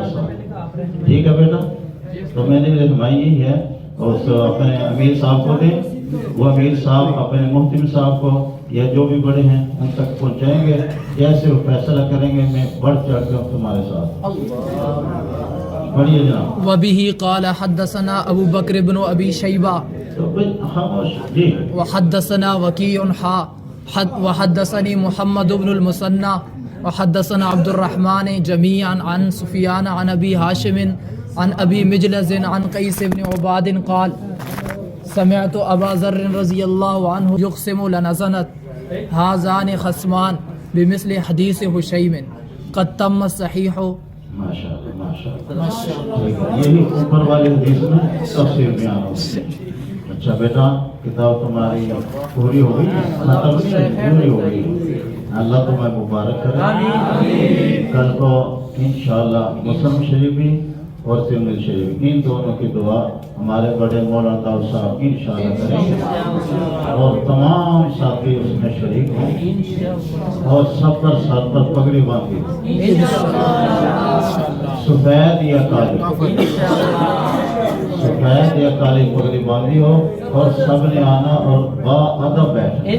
साथ। ठीक है बेटा, तो मैंने रहनुमाई यही है, और अपने अमीर साहब को दे, वो अमीर साहब अपने मुफ्ती साहब को या जो भी बड़े हैं उन तक पहुंचाएंगे, जैसे वो फैसला करेंगे मैं बढ़ चढ़ कर तुम्हारे साथ। बढ़िए जनाब। वबिही क़ाल हद्दसना अबू बकर इब्न अबी शैबा तो भाई खामोश जी। वहद्दसना वकीउन वहद्दसनी मुहम्मद इब्नुल मुसन्ना वहद्दसना अब्दुर्रहमान जमीअन अन सुफियान अन अबी हाशिम अन अबी मिजलज़ अन क़ैस इब्न उबाद क़ाल समिअतु अबा ज़र्र रज़ियल्लाहु अन्हु युक़सिमु लनज़नत हाज़ान ख़स्मान बिमिस्लि हदीस हुशैम क़द तम्म सहीह। माशाअल्लाह माशाअल्लाह, यही ऊपर वाले हदीस में तफसीर बयान होगी। अच्छा बेटा, किताब तुम्हारी पूरी हो गई, पूरी हो गई, अल्लाह तुम्हें मुबारक करे। कल को इंशाअल्लाह मुस्लिम शरीफ भी और तिरमिज़ी शरीफ, इन दोनों की दुआ हमारे बड़े मौलाना दाऊद साहब इंशाअल्लाह करेंगे, और तमाम साथी उसमें शरीक हों, और सब पर सर पर पगड़ी बांधी, सफेद या काली, सफेद या काली पगड़ी बांधी हो, और सबने आना और बाअदब बैठना।